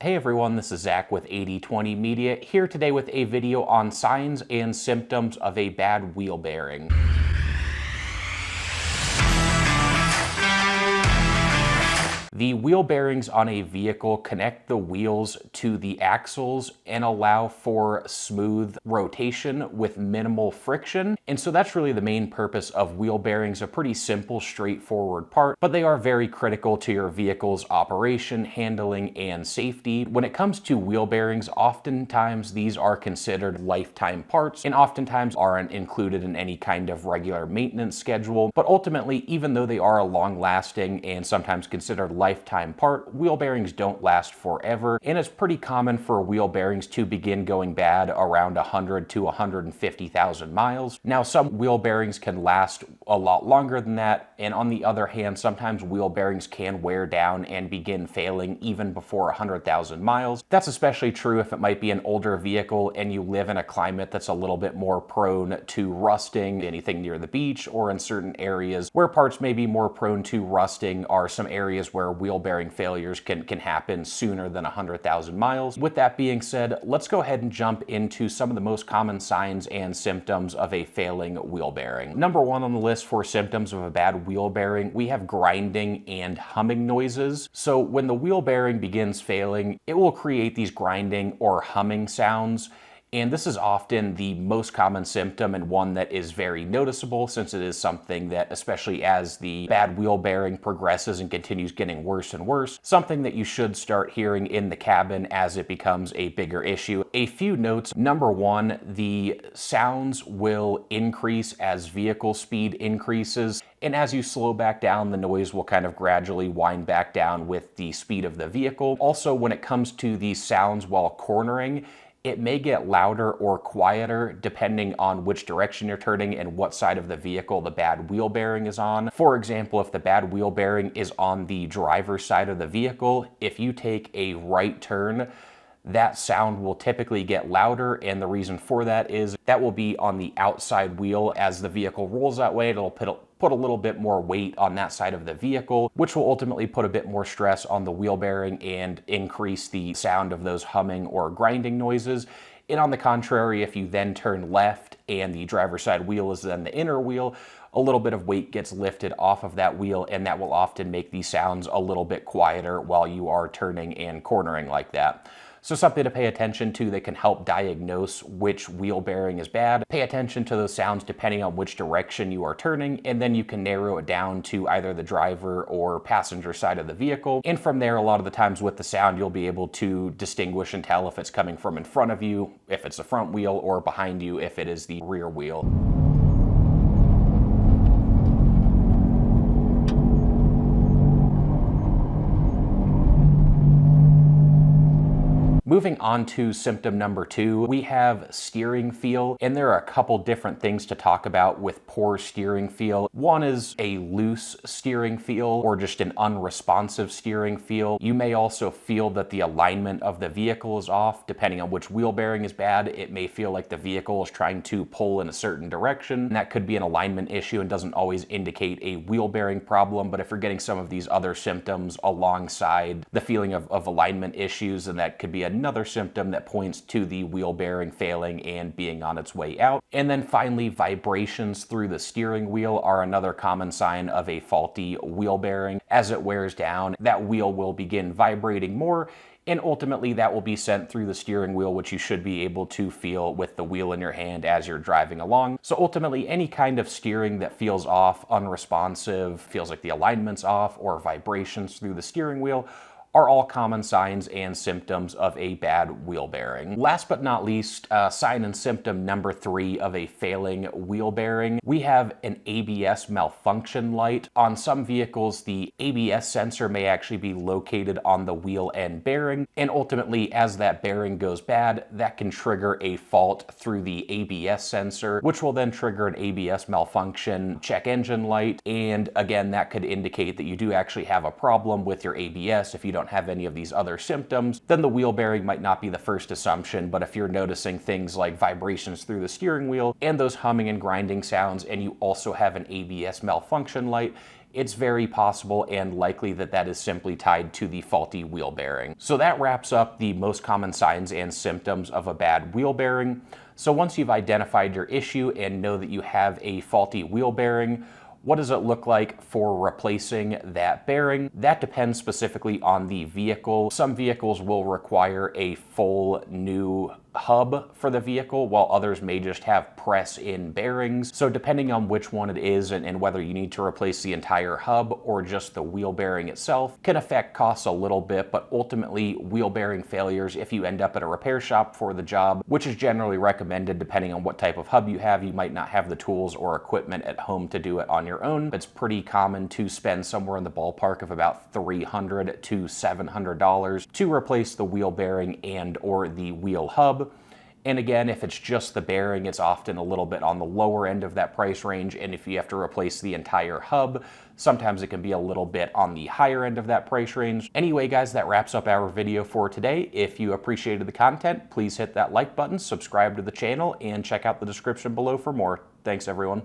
Hey everyone, this is Zach with 80/20 Media, here today with a video on signs and symptoms of a bad wheel bearing. The wheel bearings on a vehicle connect the wheels to the axles and allow for smooth rotation with minimal friction. And so that's really the main purpose of wheel bearings, a pretty simple, straightforward part, but they are very critical to your vehicle's operation, handling, and safety. When it comes to wheel bearings, oftentimes these are considered lifetime parts and oftentimes aren't included in any kind of regular maintenance schedule. But ultimately, even though they are a long-lasting and sometimes considered lifetime part, wheel bearings don't last forever, and it's pretty common for wheel bearings to begin going bad around 100 to 150,000 miles. Now, some wheel bearings can last a lot longer than that, and on the other hand, sometimes wheel bearings can wear down and begin failing even before 100,000 miles. That's especially true if it might be an older vehicle and you live in a climate that's a little bit more prone to rusting. Anything near the beach or in certain areas where parts may be more prone to rusting are some areas where wheel bearing failures can happen sooner than 100,000 miles. With that being said, let's go ahead and jump into some of the most common signs and symptoms of a failing wheel bearing. Number one on the list for symptoms of a bad wheel bearing, we have grinding and humming noises. So when the wheel bearing begins failing, it will create these grinding or humming sounds. And this is often the most common symptom and one that is very noticeable, since it is something that, especially as the bad wheel bearing progresses and continues getting worse and worse, something that you should start hearing in the cabin as it becomes a bigger issue. A few notes. Number one, the sounds will increase as vehicle speed increases. And as you slow back down, the noise will kind of gradually wind back down with the speed of the vehicle. Also, when it comes to these sounds while cornering, it may get louder or quieter depending on which direction you're turning and what side of the vehicle the bad wheel bearing is on. For example, if the bad wheel bearing is on the driver's side of the vehicle, if you take a right turn, that sound will typically get louder, and the reason for that is that will be on the outside wheel. As the vehicle rolls that way, it'll put a little bit more weight on that side of the vehicle, which will ultimately put a bit more stress on the wheel bearing and increase the sound of those humming or grinding noises. And on the contrary, if you then turn left and the driver's side wheel is then the inner wheel, a little bit of weight gets lifted off of that wheel, and that will often make these sounds a little bit quieter while you are turning and cornering like that. So something to pay attention to that can help diagnose which wheel bearing is bad. Pay attention to those sounds depending on which direction you are turning, and then you can narrow it down to either the driver or passenger side of the vehicle. And from there, a lot of the times with the sound, you'll be able to distinguish and tell if it's coming from in front of you, if it's the front wheel, or behind you, if it is the rear wheel. Moving on to symptom number two, we have steering feel, and there are a couple different things to talk about with poor steering feel. One is a loose steering feel or just an unresponsive steering feel. You may also feel that the alignment of the vehicle is off. Depending on which wheel bearing is bad, it may feel like the vehicle is trying to pull in a certain direction. And that could be an alignment issue and doesn't always indicate a wheel bearing problem, but if you're getting some of these other symptoms alongside the feeling of alignment issues, then that could be another symptom that points to the wheel bearing failing and being on its way out. And then finally, vibrations through the steering wheel are another common sign of a faulty wheel bearing. As it wears down, that wheel will begin vibrating more, and ultimately that will be sent through the steering wheel, which you should be able to feel with the wheel in your hand as you're driving along. So ultimately, any kind of steering that feels off, unresponsive, feels like the alignment's off, or vibrations through the steering wheel are all common signs and symptoms of a bad wheel bearing. Last but not least, sign and symptom number three of a failing wheel bearing, we have an ABS malfunction light. On some vehicles, the ABS sensor may actually be located on the wheel end bearing, and ultimately, as that bearing goes bad, that can trigger a fault through the ABS sensor, which will then trigger an ABS malfunction check engine light. And again, that could indicate that you do actually have a problem with your ABS. If you don't have any of these other symptoms, then the wheel bearing might not be the first assumption. But if you're noticing things like vibrations through the steering wheel and those humming and grinding sounds, and you also have an ABS malfunction light, it's very possible and likely that that is simply tied to the faulty wheel bearing. So that wraps up the most common signs and symptoms of a bad wheel bearing. So once you've identified your issue and know that you have a faulty wheel bearing, what does it look like for replacing that bearing? That depends specifically on the vehicle. Some vehicles will require a full new hub for the vehicle, while others may just have press-in bearings. So depending on which one it is and whether you need to replace the entire hub or just the wheel bearing itself can affect costs a little bit, but ultimately wheel bearing failures, if you end up at a repair shop for the job, which is generally recommended depending on what type of hub you have, you might not have the tools or equipment at home to do it on your own. It's pretty common to spend somewhere in the ballpark of about $300 to $700 to replace the wheel bearing and or the wheel hub. And again, if it's just the bearing, it's often a little bit on the lower end of that price range. And if you have to replace the entire hub, sometimes it can be a little bit on the higher end of that price range. Anyway, guys, that wraps up our video for today. If you appreciated the content, please hit that like button, subscribe to the channel, and check out the description below for more. Thanks, everyone.